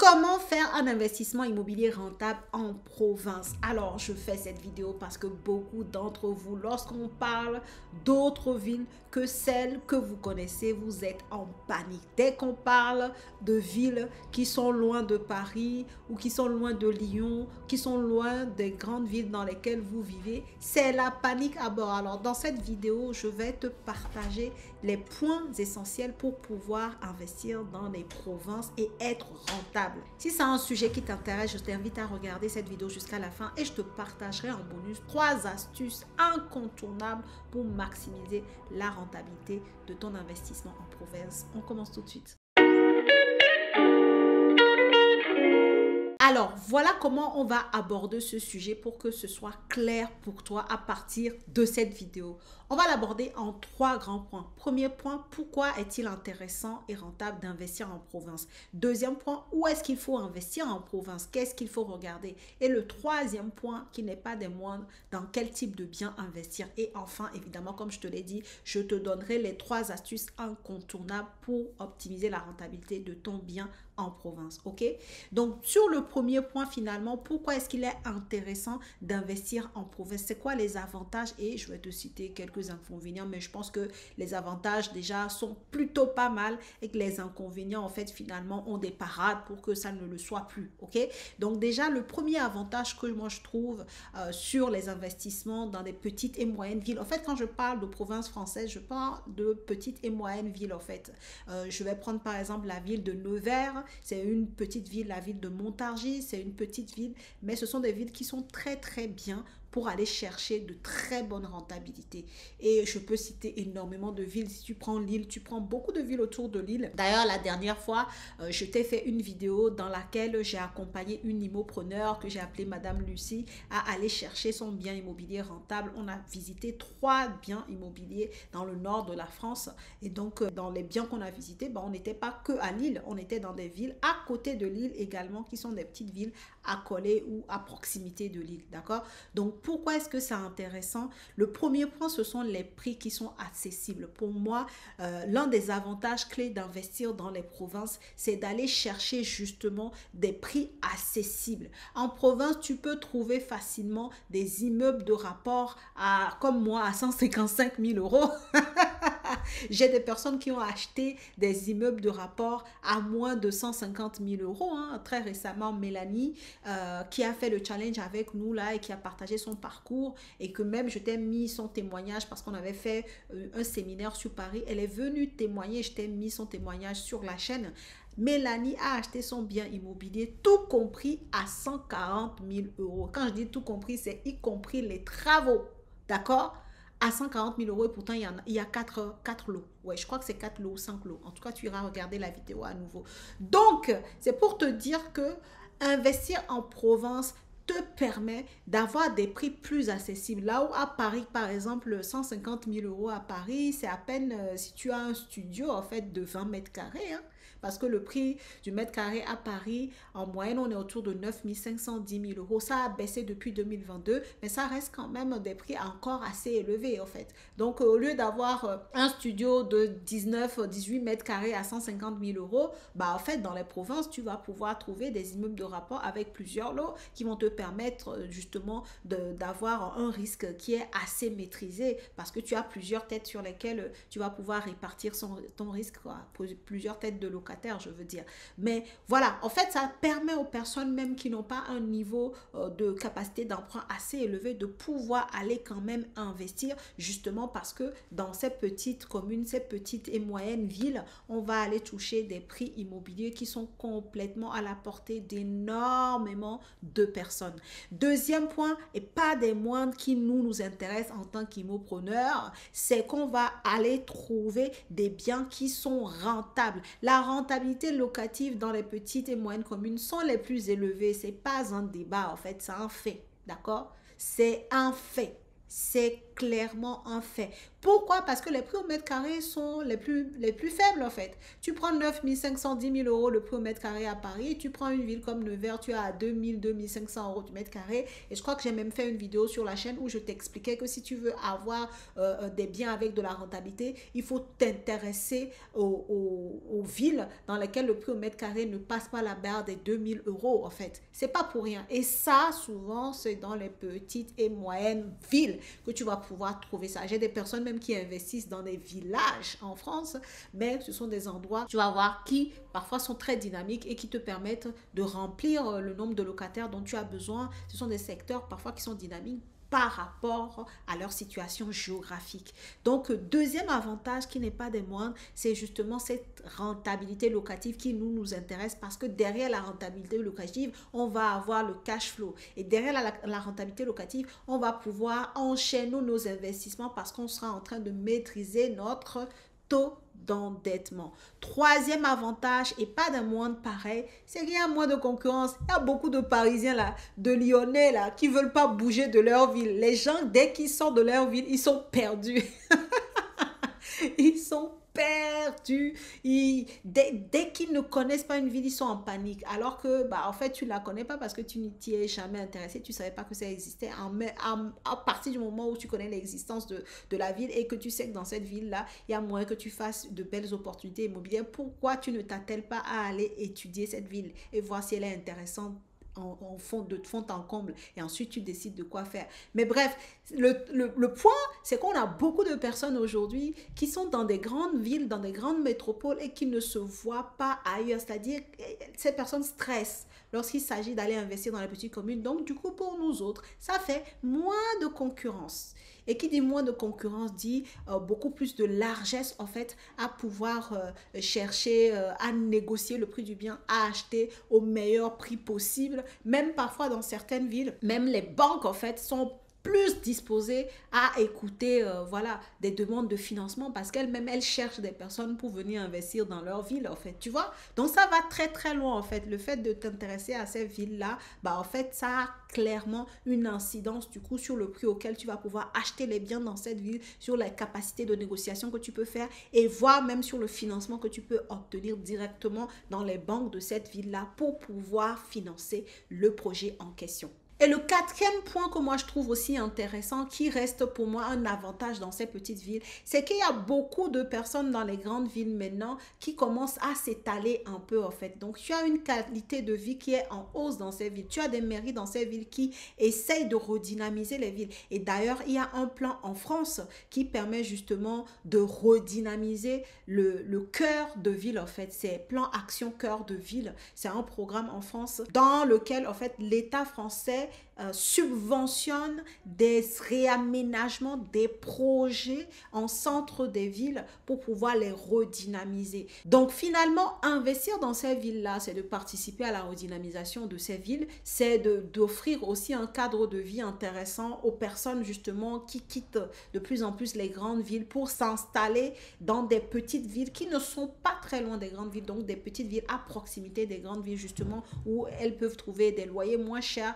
Comment faire un investissement immobilier rentable en province? Alors, je fais cette vidéo parce que beaucoup d'entre vous, lorsqu'on parle d'autres villes que celles que vous connaissez, vous êtes en panique. Dès qu'on parle de villes qui sont loin de Paris ou qui sont loin de Lyon, qui sont loin des grandes villes dans lesquelles vous vivez, c'est la panique à bord. Alors, dans cette vidéo, je vais te partager les points essentiels pour pouvoir investir dans les provinces et être rentable. Si c'est un sujet qui t'intéresse, je t'invite à regarder cette vidéo jusqu'à la fin et je te partagerai en bonus 3 astuces incontournables pour maximiser la rentabilité de ton investissement en province. On commence tout de suite. Alors, voilà comment on va aborder ce sujet pour que ce soit clair pour toi à partir de cette vidéo. On va l'aborder en 3 grands points. Premier point, pourquoi est-il intéressant et rentable d'investir en province? Deuxième point, où est-ce qu'il faut investir en province? Qu'est-ce qu'il faut regarder? Et le troisième point, qui n'est pas des moindres, dans quel type de bien investir? Et enfin, évidemment, comme je te l'ai dit, je te donnerai les 3 astuces incontournables pour optimiser la rentabilité de ton bien en province, ok? Donc, sur le premier point, finalement, pourquoi est-ce qu'il est intéressant d'investir en province? C'est quoi les avantages? Et je vais te citer quelques inconvénients, mais je pense que les avantages déjà sont plutôt pas mal et que les inconvénients, en fait, finalement, ont des parades pour que ça ne le soit plus, ok? Donc, déjà, le premier avantage que moi, je trouve sur les investissements dans des petites et moyennes villes, en fait, quand je parle de province française, je parle de petites et moyennes villes, en fait. Je vais prendre, par exemple, la ville de Nevers. C'est une petite ville, la ville de Montargis, c'est une petite ville, mais ce sont des villes qui sont très très bien pour aller chercher de très bonnes rentabilités. Et je peux citer énormément de villes. Si tu prends Lille, tu prends beaucoup de villes autour de Lille. D'ailleurs, la dernière fois, je t'ai fait une vidéo dans laquelle j'ai accompagné une immopreneur que j'ai appelée Madame Lucie à aller chercher son bien immobilier rentable. On a visité 3 biens immobiliers dans le nord de la France. Et donc, dans les biens qu'on a visités, on n'était pas que à Lille. On était dans des villes à côté de Lille également, qui sont des petites villes accolées ou à proximité de Lille. D'accord? Donc, pourquoi est-ce que c'est intéressant? Le premier point, ce sont les prix qui sont accessibles. Pour moi, l'un des avantages clés d'investir dans les provinces, c'est d'aller chercher justement des prix accessibles. En province, tu peux trouver facilement des immeubles de rapport à, comme moi, à 155 000 euros. J'ai des personnes qui ont acheté des immeubles de rapport à moins de 150 000 euros. Très récemment, Mélanie, qui a fait le challenge avec nous là et qui a partagé son parcours et que même je t'ai mis son témoignage parce qu'on avait fait un séminaire sur Paris. Elle est venue témoigner, je t'ai mis son témoignage sur la chaîne. Mélanie a acheté son bien immobilier, tout compris à 140 000 euros. Quand je dis tout compris, c'est y compris les travaux, d'accord? À 140 000 euros et pourtant il y a 4 lots. Ouais, je crois que c'est 4 lots ou 5 lots. En tout cas, tu iras regarder la vidéo à nouveau. Donc, c'est pour te dire que investir en province te permet d'avoir des prix plus accessibles. Là où à Paris, par exemple, 150 000 euros à Paris, c'est à peine si tu as un studio en fait de 20 mètres carrés. Parce que le prix du mètre carré à Paris, en moyenne, on est autour de 9 510 000 euros. Ça a baissé depuis 2022, mais ça reste quand même des prix encore assez élevés, en fait. Donc, au lieu d'avoir un studio de 19-18 mètres carrés à 150 000 euros, en fait, dans les provinces, tu vas pouvoir trouver des immeubles de rapport avec plusieurs lots qui vont te permettre justement d'avoir un risque qui est assez maîtrisé parce que tu as plusieurs têtes sur lesquelles tu vas pouvoir répartir ton risque, quoi. Plusieurs têtes de locataires, je veux dire. Mais voilà, en fait, ça permet aux personnes même qui n'ont pas un niveau de capacité d'emprunt assez élevé de pouvoir aller quand même investir, justement parce que dans ces petites communes, ces petites et moyennes villes, on va aller toucher des prix immobiliers qui sont complètement à la portée d'énormément de personnes. Deuxième point, et pas des moindres qui nous intéresse en tant qu'immopreneurs, c'est qu'on va aller trouver des biens qui sont rentables. La rentabilité locative dans les petites et moyennes communes sont les plus élevées. C'est pas un débat, en fait, c'est un fait, d'accord? C'est un fait. C'est clairement un fait. Pourquoi? Parce que les prix au mètre carré sont les plus faibles en fait. Tu prends 9 500, 10 000 euros le prix au mètre carré à Paris, tu prends une ville comme Nevers, tu as à 2 000, 2 500 euros du mètre carré. Et je crois que j'ai même fait une vidéo sur la chaîne où je t'expliquais que si tu veux avoir des biens avec de la rentabilité, il faut t'intéresser aux villes dans lesquelles le prix au mètre carré ne passe pas la barre des 2 000 euros en fait. C'est pas pour rien. Et ça, souvent, c'est dans les petites et moyennes villes que tu vas pouvoir trouver ça. J'ai des personnes même qui investissent dans des villages en France, mais ce sont des endroits, tu vas voir, qui parfois sont très dynamiques et qui te permettent de remplir le nombre de locataires dont tu as besoin. Ce sont des secteurs parfois qui sont dynamiques par rapport à leur situation géographique. Donc, deuxième avantage qui n'est pas des moindres, c'est justement cette rentabilité locative qui nous intéresse, parce que derrière la rentabilité locative, on va avoir le cash flow. Et derrière la rentabilité locative, on va pouvoir enchaîner nos investissements parce qu'on sera en train de maîtriser notre taux d'endettement. Troisième avantage, et pas d'un moindre pareil, c'est qu'il y a moins de concurrence. Il y a beaucoup de Parisiens là, de Lyonnais là, qui veulent pas bouger de leur ville. Les gens, dès qu'ils sortent de leur ville, ils sont perdus. Ils sont perdus. Dès qu'ils ne connaissent pas une ville, ils sont en panique. Alors que, bah, en fait, tu ne la connais pas parce que tu n'y t'y es jamais intéressé. Tu ne savais pas que ça existait. À partir du moment où tu connais l'existence de la ville et que tu sais que dans cette ville-là, il y a moyen que tu fasses de belles opportunités immobilières, pourquoi tu ne t'attelles pas à aller étudier cette ville et voir si elle est intéressante de fond en comble, et ensuite tu décides de quoi faire. Mais bref, le point, c'est qu'on a beaucoup de personnes aujourd'hui qui sont dans des grandes villes, dans des grandes métropoles, et qui ne se voient pas ailleurs. C'est-à-dire, ces personnes stressent lorsqu'il s'agit d'aller investir dans les petites communes. Donc, du coup, pour nous autres, ça fait moins de concurrence. Et qui dit moins de concurrence dit beaucoup plus de largesse en fait à pouvoir chercher à négocier le prix du bien, à acheter au meilleur prix possible. Même parfois dans certaines villes, même les banques en fait sont plus disposées à écouter voilà, des demandes de financement parce qu'elles-mêmes, elles cherchent des personnes pour venir investir dans leur ville, en fait, tu vois. Donc, ça va très, très loin, en fait. Le fait de t'intéresser à ces villes-là, bah, en fait, ça a clairement une incidence, du coup, sur le prix auquel tu vas pouvoir acheter les biens dans cette ville, sur la capacité de négociation que tu peux faire et voire même sur le financement que tu peux obtenir directement dans les banques de cette ville-là pour pouvoir financer le projet en question. Et le quatrième point que moi je trouve aussi intéressant, qui reste pour moi un avantage dans ces petites villes, c'est qu'il y a beaucoup de personnes dans les grandes villes maintenant qui commencent à s'étaler un peu en fait. Donc tu as une qualité de vie qui est en hausse dans ces villes. Tu as des mairies dans ces villes qui essayent de redynamiser les villes. Et d'ailleurs, il y a un plan en France qui permet justement de redynamiser le cœur de ville en fait. C'est plan Action Cœur de Ville. C'est un programme en France dans lequel en fait l'État français subventionne des réaménagements, des projets en centre des villes pour pouvoir les redynamiser. Donc finalement, investir dans ces villes-là, c'est de participer à la redynamisation de ces villes, c'est d'offrir aussi un cadre de vie intéressant aux personnes justement qui quittent de plus en plus les grandes villes pour s'installer dans des petites villes qui ne sont pas très loin des grandes villes, donc des petites villes à proximité des grandes villes justement où elles peuvent trouver des loyers moins chers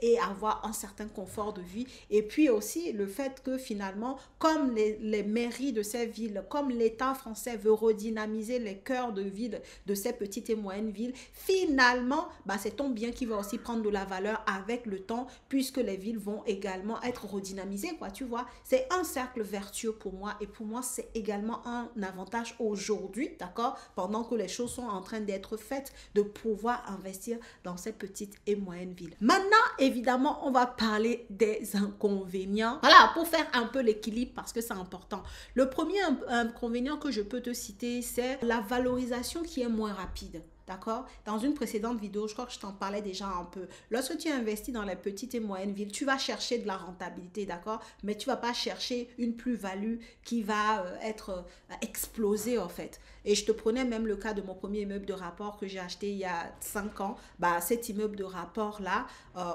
et avoir un certain confort de vie. Et puis aussi le fait que finalement, comme les mairies de ces villes, comme l'État français veut redynamiser les cœurs de ville de ces petites et moyennes villes, finalement, bah, c'est ton bien qui va aussi prendre de la valeur avec le temps, puisque les villes vont également être redynamisées, quoi, tu vois. C'est un cercle vertueux pour moi, et pour moi, c'est également un avantage aujourd'hui, d'accord, pendant que les choses sont en train d'être faites, de pouvoir investir dans ces petites et moyennes villes. Maintenant, évidemment, on va parler des inconvénients. Voilà, pour faire un peu l'équilibre parce que c'est important. Le premier inconvénient que je peux te citer, c'est la valorisation qui est moins rapide. D'accord? Dans une précédente vidéo, je crois que je t'en parlais déjà un peu. Lorsque tu investis dans les petites et moyennes villes, tu vas chercher de la rentabilité, d'accord? Mais tu ne vas pas chercher une plus-value qui va être explosée en fait. Et je te prenais même le cas de mon premier immeuble de rapport que j'ai acheté il y a 5 ans. Bah, cet immeuble de rapport-là,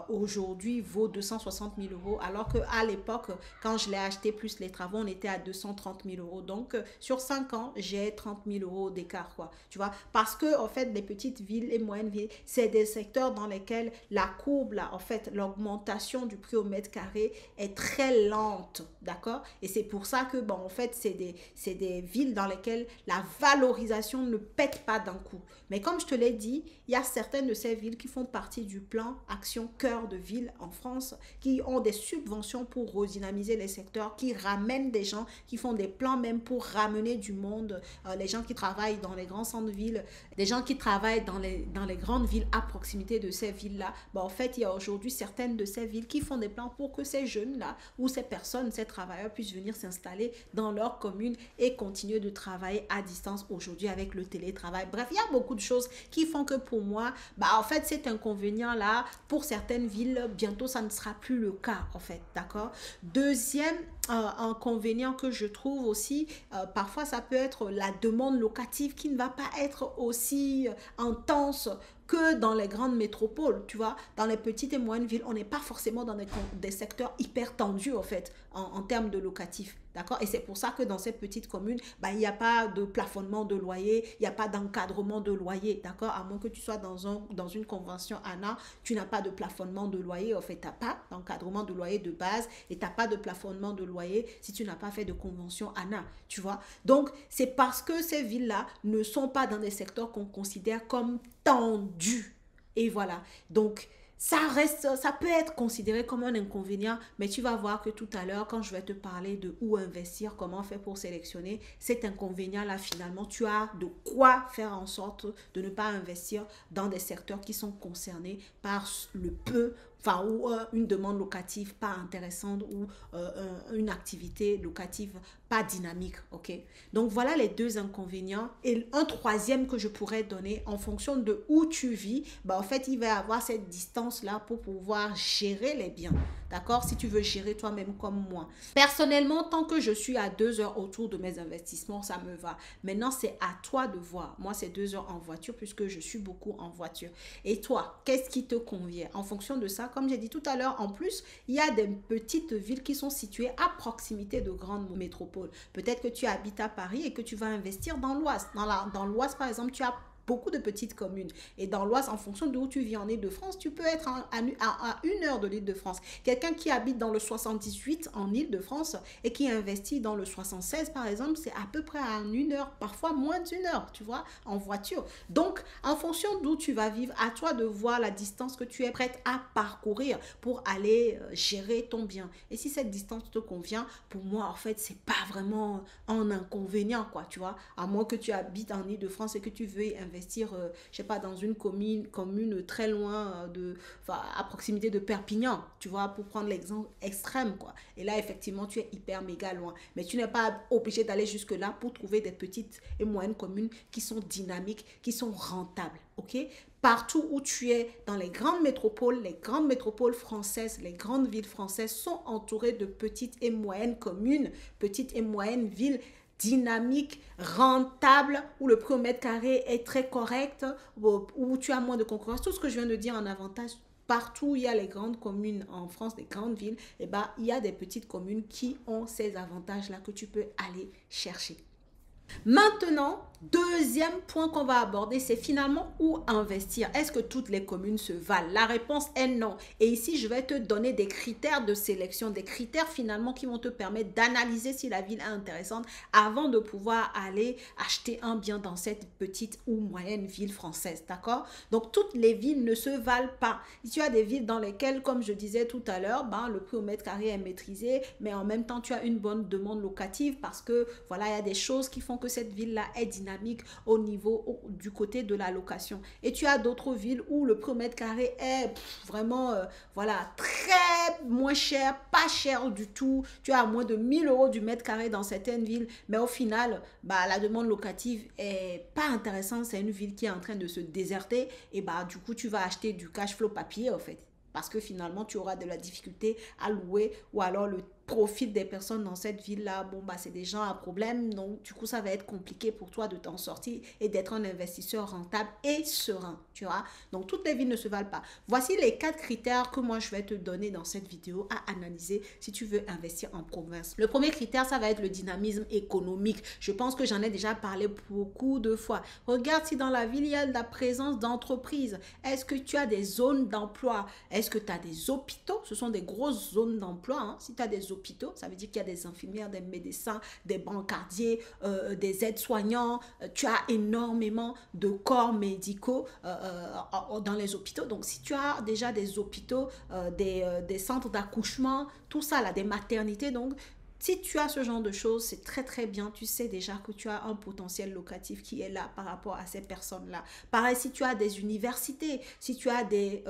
aujourd'hui, vaut 260 000 euros. Alors qu'à l'époque, quand je l'ai acheté plus les travaux, on était à 230 000 euros. Donc, sur 5 ans, j'ai 30 000 euros d'écart, quoi. Tu vois? Parce que, en fait, les petites villes et moyennes villes, c'est des secteurs dans lesquels la courbe, là, en fait, l'augmentation du prix au mètre carré est très lente, d'accord? Et c'est pour ça que, bon, en fait, c'est des villes dans lesquelles la valorisation ne pète pas d'un coup. Mais comme je te l'ai dit, il y a certaines de ces villes qui font partie du plan Action Cœur de Ville en France, qui ont des subventions pour redynamiser les secteurs, qui ramènent des gens, qui font des plans même pour ramener du monde, les gens qui travaillent dans les grands centres-villes, des gens qui travaillent dans les grandes villes à proximité de ces villes-là. Bon, en fait, il y a aujourd'hui certaines de ces villes qui font des plans pour que ces jeunes-là ou ces personnes, ces travailleurs puissent venir s'installer dans leur commune et continuer de travailler à distance aujourd'hui avec le télétravail. Bref, il y a beaucoup de choses qui font que pour moi, en fait, cet inconvénient-là, pour certaines villes, bientôt, ça ne sera plus le cas, en fait, d'accord? Deuxième inconvénient que je trouve aussi, parfois, ça peut être la demande locative qui ne va pas être aussi intense que dans les grandes métropoles, tu vois. Dans les petites et moyennes villes, on n'est pas forcément dans des secteurs hyper tendus, en fait, en termes de locatif, d'accord? Et c'est pour ça que dans ces petites communes, il n'y a pas de plafonnement de loyer, il n'y a pas d'encadrement de loyer, d'accord? À moins que tu sois dans une convention ANA, tu n'as pas de plafonnement de loyer, en fait, tu n'as pas d'encadrement de loyer de base et tu n'as pas de plafonnement de loyer si tu n'as pas fait de convention ANA, tu vois? Donc, c'est parce que ces villes-là ne sont pas dans des secteurs qu'on considère comme tendus. Et voilà. Donc, ça peut être considéré comme un inconvénient, mais tu vas voir que tout à l'heure, quand je vais te parler de où investir, comment faire pour sélectionner cet inconvénient-là, finalement, tu as de quoi faire en sorte de ne pas investir dans des secteurs qui sont concernés par le peu, enfin, ou une demande locative pas intéressante ou une activité locative pas dynamique, ok? Donc, voilà les deux inconvénients. Et un troisième que je pourrais donner en fonction de où tu vis, en fait, il va y avoir cette distance-là pour pouvoir gérer les biens, d'accord? Si tu veux gérer toi-même comme moi. Personnellement, tant que je suis à 2 heures autour de mes investissements, ça me va. Maintenant, c'est à toi de voir. Moi, c'est 2 heures en voiture puisque je suis beaucoup en voiture. Et toi, qu'est-ce qui te convient? En fonction de ça, comme j'ai dit tout à l'heure, en plus, il y a des petites villes qui sont situées à proximité de grandes métropoles. Peut-être que tu habites à Paris et que tu vas investir dans l'Oise. Dans l'Oise, par exemple, tu as beaucoup de petites communes. Et dans l'Oise, en fonction d'où tu vis en Île-de-France, tu peux être à 1 heure de l'Île-de-France. Quelqu'un qui habite dans le 78 en Île-de-France et qui investit dans le 76, par exemple, c'est à peu près à 1 heure, parfois moins d'1 heure, tu vois, en voiture. Donc, en fonction d'où tu vas vivre, à toi de voir la distance que tu es prête à parcourir pour aller gérer ton bien. Et si cette distance te convient, pour moi, en fait, c'est pas vraiment un inconvénient, quoi, tu vois. À moins que tu habites en Île-de-France et que tu veux investir, je sais pas, dans une commune très loin à proximité de Perpignan, tu vois, pour prendre l'exemple extrême, quoi. Et là, effectivement, tu es hyper méga loin. Mais tu n'es pas obligé d'aller jusque-là pour trouver des petites et moyennes communes qui sont dynamiques, qui sont rentables, ok? Partout où tu es, dans les grandes métropoles françaises, les grandes villes françaises sont entourées de petites et moyennes communes, petites et moyennes villes dynamique, rentable, où le prix au mètre carré est très correct, où tu as moins de concurrence. Tout ce que je viens de dire en avantage, partout où il y a les grandes communes en France, les grandes villes, il y a des petites communes qui ont ces avantages-là que tu peux aller chercher. Maintenant, deuxième point qu'on va aborder, c'est finalement où investir. Est-ce que toutes les communes se valent? La réponse est non. Et ici, je vais te donner des critères de sélection, des critères finalement qui vont te permettre d'analyser si la ville est intéressante avant de pouvoir aller acheter un bien dans cette petite ou moyenne ville française, d'accord? Donc, toutes les villes ne se valent pas. Si tu as des villes dans lesquelles, comme je disais tout à l'heure, le prix au mètre carré est maîtrisé, mais en même temps, tu as une bonne demande locative parce que, voilà, il y a des choses qui font que cette ville-là est dynamique au niveau du côté de la location. Et tu as d'autres villes où le prix au mètre carré est vraiment, voilà, très moins cher, pas cher du tout. Tu as à moins de 1 000 € du mètre carré dans certaines villes, mais au final, la demande locative est pas intéressante. C'est une ville qui est en train de se déserter et du coup, tu vas acheter du cash flow papier, en fait. Parce que finalement, tu auras de la difficulté à louer ou alors profil des personnes dans cette ville-là, bon, bah, c'est des gens à problème. Donc, du coup, ça va être compliqué pour toi de t'en sortir et d'être un investisseur rentable et serein, tu vois. Donc, toutes les villes ne se valent pas. Voici les 4 critères que moi, je vais te donner dans cette vidéo à analyser si tu veux investir en province. Le premier critère, ça va être le dynamisme économique. Je pense que j'en ai déjà parlé beaucoup de fois. Regarde si dans la ville, il y a de la présence d'entreprises. Est-ce que tu as des zones d'emploi? Est-ce que tu as des hôpitaux? Ce sont des grosses zones d'emploi. Hein. Si tu as des hôpitaux, ça veut dire qu'il y a des infirmières, des médecins, des brancardiers, des aides-soignants. Tu as énormément de corps médicaux dans les hôpitaux. Donc, si tu as déjà des hôpitaux, des centres d'accouchement, tout ça, là, des maternités, donc, si tu as ce genre de choses, c'est très très bien. Tu sais déjà que tu as un potentiel locatif qui est là par rapport à ces personnes-là. Pareil, si tu as des universités, si tu as des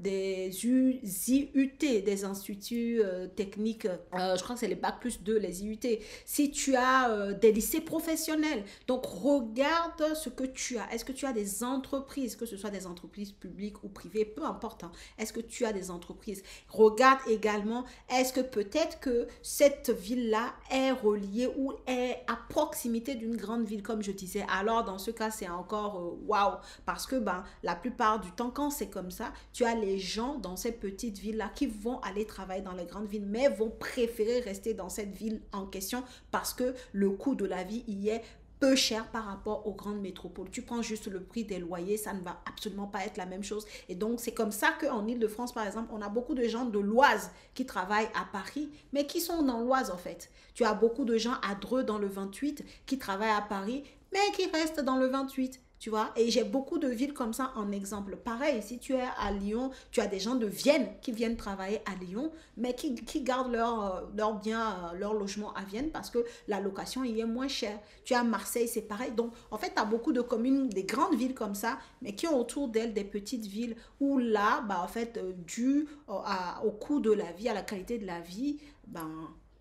IUT, des instituts techniques, je crois que c'est les Bac+2, les IUT. Si tu as des lycées professionnels, donc regarde ce que tu as. Est-ce que tu as des entreprises, que ce soit des entreprises publiques ou privées, peu importe. Hein. Est-ce que tu as des entreprises? Regarde également, est-ce que peut-être que cette ville là est reliée ou est à proximité d'une grande ville, comme je disais. Alors dans ce cas, c'est encore waouh, parce que la plupart du temps, quand c'est comme ça, tu as les gens dans ces petites villes là qui vont aller travailler dans les grandes villes, mais vont préférer rester dans cette ville en question parce que le coût de la vie y est peu cher par rapport aux grandes métropoles. Tu prends juste le prix des loyers, ça ne va absolument pas être la même chose. Et donc, c'est comme ça qu'en Île-de-France, par exemple, on a beaucoup de gens de l'Oise qui travaillent à Paris, mais qui sont dans l'Oise, en fait. Tu as beaucoup de gens à Dreux, dans le 28, qui travaillent à Paris, mais qui restent dans le 28. Tu vois, et j'ai beaucoup de villes comme ça en exemple. Pareil, si tu es à Lyon, tu as des gens de Vienne qui viennent travailler à Lyon, mais qui gardent leur bien, leur logement à Vienne parce que la location y est moins chère. Tu as Marseille, c'est pareil. Donc, en fait, tu as beaucoup de communes, des grandes villes comme ça, mais qui ont autour d'elles des petites villes où là, en fait, dû au coût de la vie, à la qualité de la vie,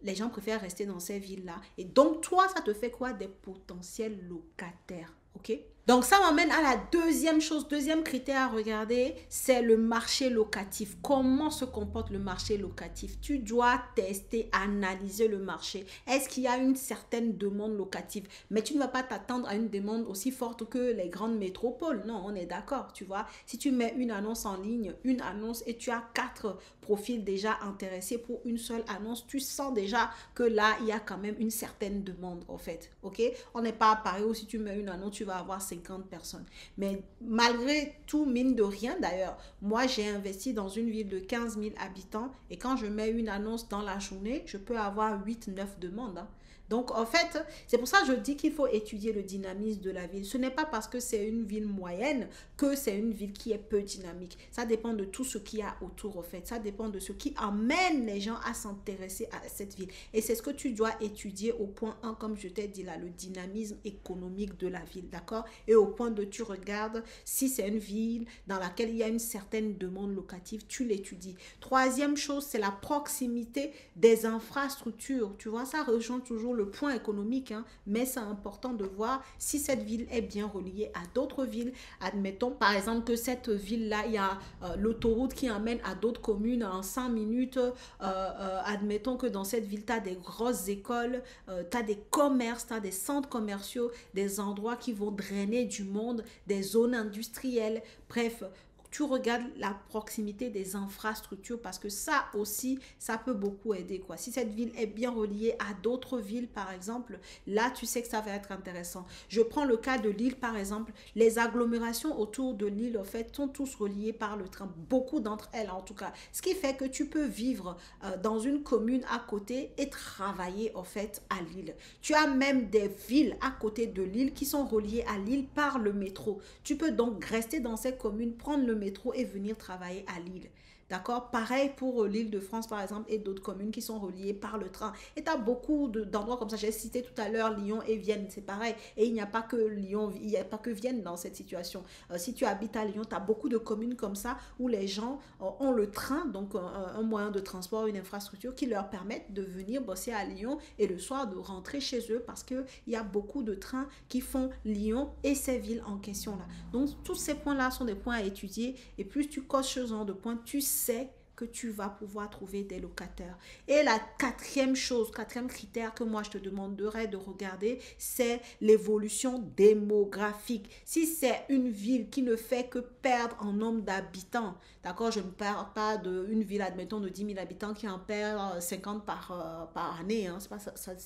les gens préfèrent rester dans ces villes-là. Et donc, toi, ça te fait quoi? Des potentiels locataires. OK? Donc, ça m'amène à la deuxième chose, deuxième critère à regarder, c'est le marché locatif. Comment se comporte le marché locatif? Tu dois tester, analyser le marché. Est-ce qu'il y a une certaine demande locative? Mais tu ne vas pas t'attendre à une demande aussi forte que les grandes métropoles. Non, on est d'accord, tu vois. Si tu mets une annonce en ligne, une annonce et tu as 4 profils déjà intéressés pour une seule annonce, tu sens déjà que là, il y a quand même une certaine demande, en fait. OK? On n'est pas à Paris où si tu mets une annonce, tu vas avoir 50 personnes. Mais malgré tout, mine de rien d'ailleurs, moi j'ai investi dans une ville de 15 000 habitants et quand je mets une annonce dans la journée, je peux avoir 8-9 demandes. Hein. Donc, en fait, c'est pour ça que je dis qu'il faut étudier le dynamisme de la ville. Ce n'est pas parce que c'est une ville moyenne que c'est une ville qui est peu dynamique. Ça dépend de tout ce qu'il y a autour, en fait. Ça dépend de ce qui amène les gens à s'intéresser à cette ville. Et c'est ce que tu dois étudier au point 1, comme je t'ai dit là, le dynamisme économique de la ville, d'accord? Et au point 2, tu regardes si c'est une ville dans laquelle il y a une certaine demande locative, tu l'étudies. Troisième chose, c'est la proximité des infrastructures. Tu vois, ça rejoint toujours le point économique, hein, mais c'est important de voir si cette ville est bien reliée à d'autres villes. Admettons par exemple que cette ville-là, il y a l'autoroute qui emmène à d'autres communes en 5 minutes. Admettons que dans cette ville, tu as des grosses écoles, tu as des commerces, tu as des centres commerciaux, des endroits qui vont drainer du monde, des zones industrielles. Bref, tu regardes la proximité des infrastructures parce que ça aussi, ça peut beaucoup aider, quoi. Si cette ville est bien reliée à d'autres villes, par exemple, là, tu sais que ça va être intéressant. Je prends le cas de Lille, par exemple. Les agglomérations autour de Lille, en fait, sont tous reliées par le train. Beaucoup d'entre elles, en tout cas. Ce qui fait que tu peux vivre dans une commune à côté et travailler, en fait, à Lille. Tu as même des villes à côté de Lille qui sont reliées à Lille par le métro. Tu peux donc rester dans ces communes, prendre le métro et venir travailler à Lille. D'accord? Pareil pour l'Île-de-France, par exemple, et d'autres communes qui sont reliées par le train. Et tu as beaucoup d'endroits comme ça. J'ai cité tout à l'heure Lyon et Vienne, c'est pareil. Et il n'y a pas que Lyon, il n'y a pas que Vienne dans cette situation. Si tu habites à Lyon, tu as beaucoup de communes comme ça où les gens ont le train, donc un moyen de transport, une infrastructure qui leur permettent de venir bosser à Lyon et le soir de rentrer chez eux parce qu'il y a beaucoup de trains qui font Lyon et ces villes en question là. Donc tous ces points-là sont des points à étudier et plus tu coches ce genre de points, tu sais que tu vas pouvoir trouver des locataires. Et la quatrième chose, quatrième critère que moi je te demanderais de regarder, c'est l'évolution démographique. Si c'est une ville qui ne fait que perdre en nombre d'habitants, d'accord, je ne parle pas d'une ville, admettons, de 10 000 habitants qui en perd 50 par année, hein. C'est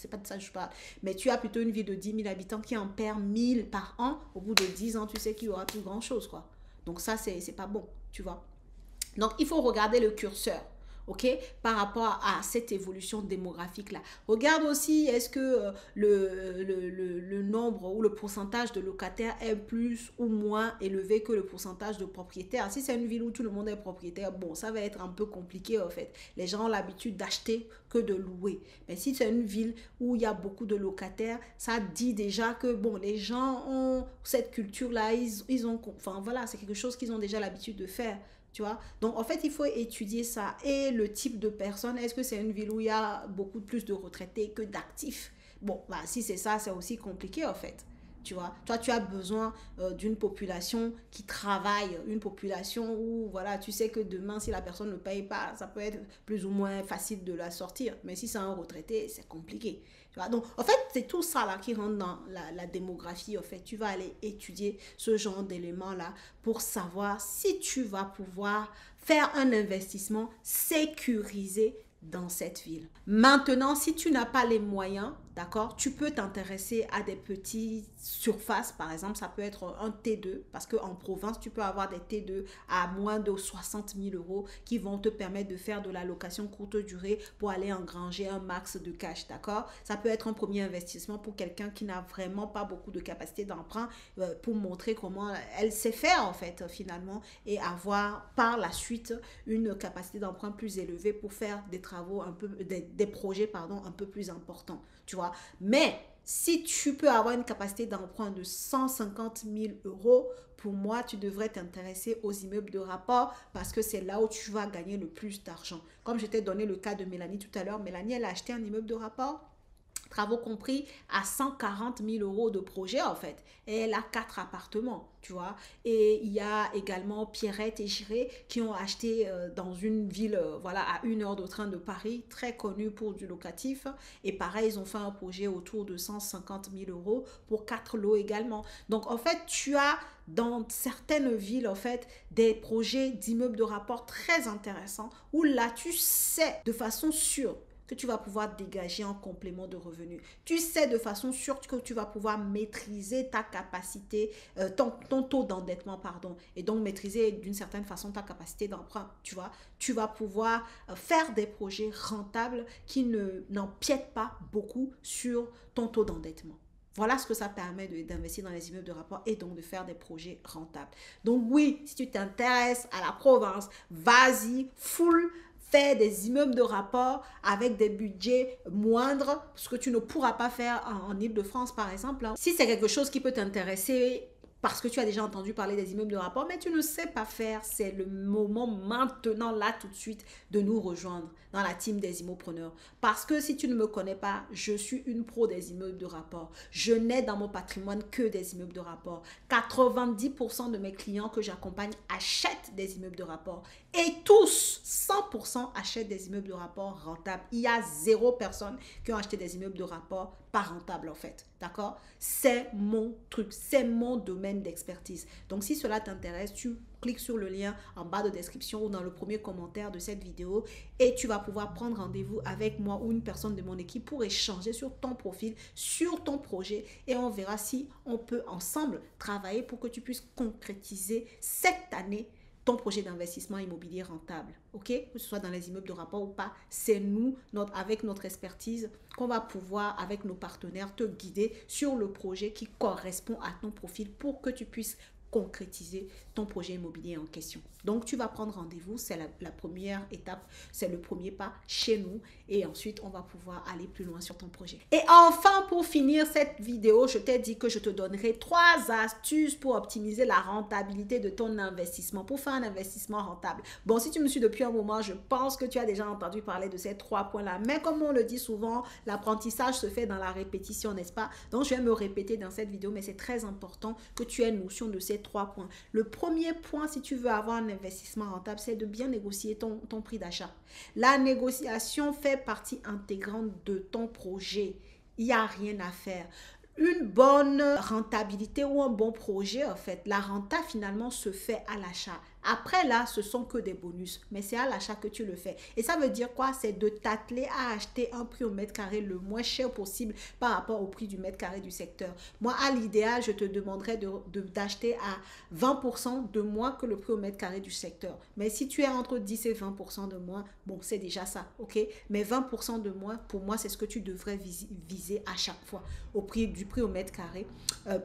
pas de ça que je parle. Mais tu as plutôt une ville de 10 000 habitants qui en perd 1000 par an, au bout de 10 ans, tu sais qu'il y aura plus grand chose, quoi. Donc ça, c'est pas bon, tu vois. Donc, il faut regarder le curseur, ok, par rapport à cette évolution démographique-là. Regarde aussi, est-ce que le nombre ou le pourcentage de locataires est plus ou moins élevé que le pourcentage de propriétaires. Si c'est une ville où tout le monde est propriétaire, bon, ça va être un peu compliqué, en fait. Les gens ont l'habitude d'acheter que de louer. Mais si c'est une ville où il y a beaucoup de locataires, ça dit déjà que, bon, les gens ont cette culture-là, ils ont, enfin, voilà, c'est quelque chose qu'ils ont déjà l'habitude de faire. Tu vois? Donc, en fait, il faut étudier ça. Et le type de personne, est-ce que c'est une ville où il y a beaucoup plus de retraités que d'actifs? Bon, bah, si c'est ça, c'est aussi compliqué, en fait. Tu vois? Toi, tu as besoin d'une population qui travaille, une population où, voilà, tu sais que demain, si la personne ne paye pas, ça peut être plus ou moins facile de la sortir. Mais si c'est un retraité, c'est compliqué. Tu vois? Donc, en fait, c'est tout ça là qui rentre dans la démographie. En fait, tu vas aller étudier ce genre d'éléments-là pour savoir si tu vas pouvoir faire un investissement sécurisé dans cette ville. Maintenant, si tu n'as pas les moyens, d'accord, tu peux t'intéresser à des petites surfaces, par exemple, ça peut être un T2, parce qu'en province, tu peux avoir des T2 à moins de 60 000 euros qui vont te permettre de faire de la location courte durée pour aller engranger un max de cash, d'accord. Ça peut être un premier investissement pour quelqu'un qui n'a vraiment pas beaucoup de capacité d'emprunt pour montrer comment elle sait faire, en fait, finalement, et avoir par la suite une capacité d'emprunt plus élevée pour faire des travaux un peu, des projets, pardon, un peu plus importants, tu vois. Mais si tu peux avoir une capacité d'emprunt de 150 000 euros, pour moi, tu devrais t'intéresser aux immeubles de rapport parce que c'est là où tu vas gagner le plus d'argent. Comme je t'ai donné le cas de Mélanie tout à l'heure, Mélanie, elle a acheté un immeuble de rapport, travaux compris, à 140 000 euros de projet, en fait. Et elle a 4 appartements, tu vois. Et il y a également Pierrette et Giré qui ont acheté dans une ville, voilà, à 1 heure de train de Paris, très connue pour du locatif. Et pareil, ils ont fait un projet autour de 150 000 euros pour 4 lots également. Donc, en fait, tu as dans certaines villes, en fait, des projets d'immeubles de rapport très intéressants où là, tu sais de façon sûre que tu vas pouvoir dégager en complément de revenus. Tu sais de façon sûre que tu vas pouvoir maîtriser ta capacité, ton taux d'endettement, pardon, et donc maîtriser d'une certaine façon ta capacité d'emprunt, tu vois. Tu vas pouvoir faire des projets rentables qui n'empiètent pas beaucoup sur ton taux d'endettement. Voilà ce que ça permet d'investir dans les immeubles de rapport et donc de faire des projets rentables. Donc oui, si tu t'intéresses à la province, vas-y, full, faire des immeubles de rapport avec des budgets moindres, ce que tu ne pourras pas faire en Île-de-France, par exemple. Si c'est quelque chose qui peut t'intéresser, parce que tu as déjà entendu parler des immeubles de rapport, mais tu ne sais pas faire, c'est le moment maintenant, là, tout de suite, de nous rejoindre dans la team des immopreneurs. Parce que si tu ne me connais pas, je suis une pro des immeubles de rapport. Je n'ai dans mon patrimoine que des immeubles de rapport. 90% de mes clients que j'accompagne achètent des immeubles de rapport. Et tous, 100% achètent des immeubles de rapport rentables. Il y a 0 personne qui ont acheté des immeubles de rapport pas rentables, en fait. D'accord? C'est mon truc, c'est mon domaine d'expertise. Donc, si cela t'intéresse, tu cliques sur le lien en bas de description ou dans le premier commentaire de cette vidéo et tu vas pouvoir prendre rendez-vous avec moi ou une personne de mon équipe pour échanger sur ton profil, sur ton projet et on verra si on peut ensemble travailler pour que tu puisses concrétiser cette année ton projet d'investissement immobilier rentable, ok? Que ce soit dans les immeubles de rapport ou pas, c'est nous, avec notre expertise, qu'on va pouvoir, avec nos partenaires, te guider sur le projet qui correspond à ton profil pour que tu puisses concrétiser ton projet immobilier en question. Donc, tu vas prendre rendez-vous, c'est la première étape, c'est le premier pas chez nous et ensuite, on va pouvoir aller plus loin sur ton projet. Et enfin, pour finir cette vidéo, je t'ai dit que je te donnerai 3 astuces pour optimiser la rentabilité de ton investissement, pour faire un investissement rentable. Bon, si tu me suis depuis un moment, je pense que tu as déjà entendu parler de ces 3 points-là, mais comme on le dit souvent, l'apprentissage se fait dans la répétition, n'est-ce pas? Donc, je vais me répéter dans cette vidéo, mais c'est très important que tu aies notion de ces 3 points. Le premier point, si tu veux avoir un investissement rentable, c'est de bien négocier ton prix d'achat. La négociation fait partie intégrante de ton projet. Il n'y a rien à faire. Une bonne rentabilité ou un bon projet, en fait, la renta finalement se fait à l'achat. Après là, ce sont que des bonus, mais c'est à l'achat que tu le fais. Et ça veut dire quoi? C'est de t'atteler à acheter un prix au mètre carré le moins cher possible par rapport au prix du mètre carré du secteur. Moi, à l'idéal, je te demanderais d'acheter à 20% de moins que le prix au mètre carré du secteur. Mais si tu es entre 10 et 20% de moins, bon, c'est déjà ça, ok? Mais 20% de moins, pour moi, c'est ce que tu devrais viser à chaque fois au prix au mètre carré,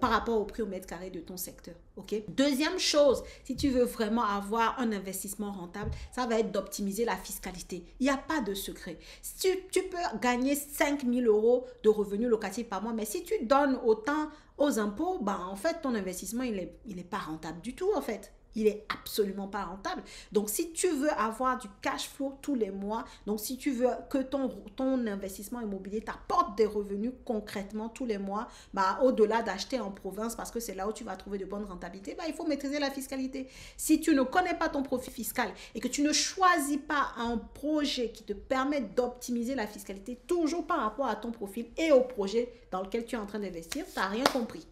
par rapport au prix au mètre carré de ton secteur, ok? Deuxième chose, si tu veux vraiment avoir un investissement rentable, ça va être d'optimiser la fiscalité. Il n'y a pas de secret. Si tu peux gagner 5 000 € de revenus locatifs par mois, mais si tu donnes autant aux impôts, ben, en fait, ton investissement, il est pas rentable du tout, en fait. Il est absolument pas rentable. Donc, si tu veux avoir du cash flow tous les mois, donc si tu veux que ton investissement immobilier t'apporte des revenus concrètement tous les mois, bah, au-delà d'acheter en province, parce que c'est là où tu vas trouver de bonnes rentabilités, bah, il faut maîtriser la fiscalité. Si tu ne connais pas ton profil fiscal et que tu ne choisis pas un projet qui te permet d'optimiser la fiscalité toujours par rapport à ton profil et au projet dans lequel tu es en train d'investir, tu n'as rien compris.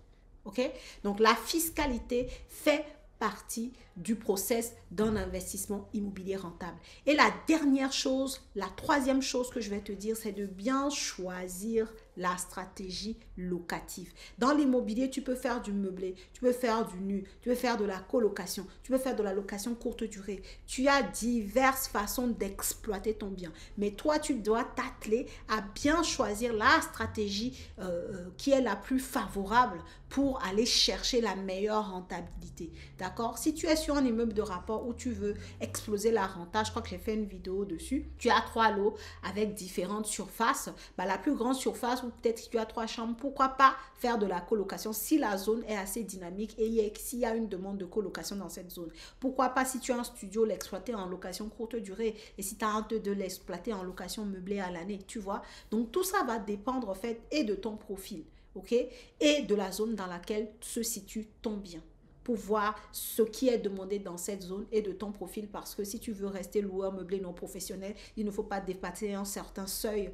OK? Donc, la fiscalité fait partie du process d'un investissement immobilier rentable. Et la dernière chose, la troisième chose que je vais te dire, c'est de bien choisir la stratégie locative. Dans l'immobilier, tu peux faire du meublé, tu peux faire du nu, tu peux faire de la colocation, tu peux faire de la location courte durée. Tu as diverses façons d'exploiter ton bien. Mais toi, tu dois t'atteler à bien choisir la stratégie qui est la plus favorable pour aller chercher la meilleure rentabilité. D'accord? Si tu es sur un immeuble de rapport où tu veux exploser la renta, je crois que j'ai fait une vidéo dessus, tu as 3 lots avec différentes surfaces. Bah, la plus grande surface, ou peut-être si tu as 3 chambres, pourquoi pas faire de la colocation si la zone est assez dynamique et s'il y a une demande de colocation dans cette zone. Pourquoi pas si tu as un studio, l'exploiter en location courte durée et si tu as hâte de l'exploiter en location meublée à l'année, tu vois. Donc tout ça va dépendre en fait et de ton profil, ok, et de la zone dans laquelle se situe ton bien, pour voir ce qui est demandé dans cette zone et de ton profil, parce que si tu veux rester loueur meublé non professionnel, il ne faut pas dépasser un certain seuil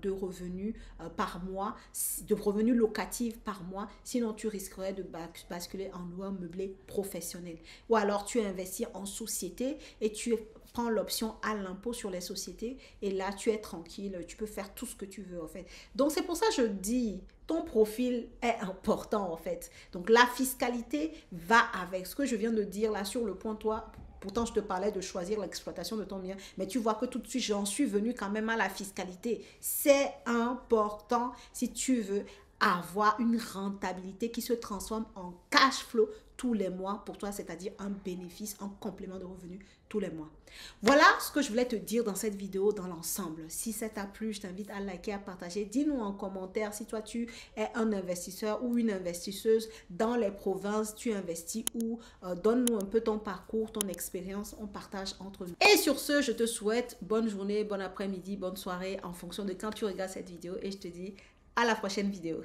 de revenus par mois, de revenus locatifs par mois, sinon tu risquerais de basculer en loueur meublé professionnel. Ou alors tu investis en société et tu prends l'option à l'impôt sur les sociétés et là tu es tranquille, tu peux faire tout ce que tu veux en fait. Donc c'est pour ça que je dis, ton profil est important en fait. Donc la fiscalité va avec ce que je viens de dire là sur le point. Toi, pourtant je te parlais de choisir l'exploitation de ton bien, mais tu vois que tout de suite j'en suis venue quand même à la fiscalité. C'est important si tu veux avoir une rentabilité qui se transforme en cash flow tous les mois pour toi, c'est-à-dire un bénéfice, un complément de revenus tous les mois. Voilà ce que je voulais te dire dans cette vidéo dans l'ensemble. Si ça t'a plu, je t'invite à liker, à partager. Dis-nous en commentaire si toi tu es un investisseur ou une investisseuse dans les provinces, tu investis où, donne-nous un peu ton parcours, ton expérience, on partage entre nous. Et sur ce, je te souhaite bonne journée, bon après-midi, bonne soirée en fonction de quand tu regardes cette vidéo et je te dis à la prochaine vidéo.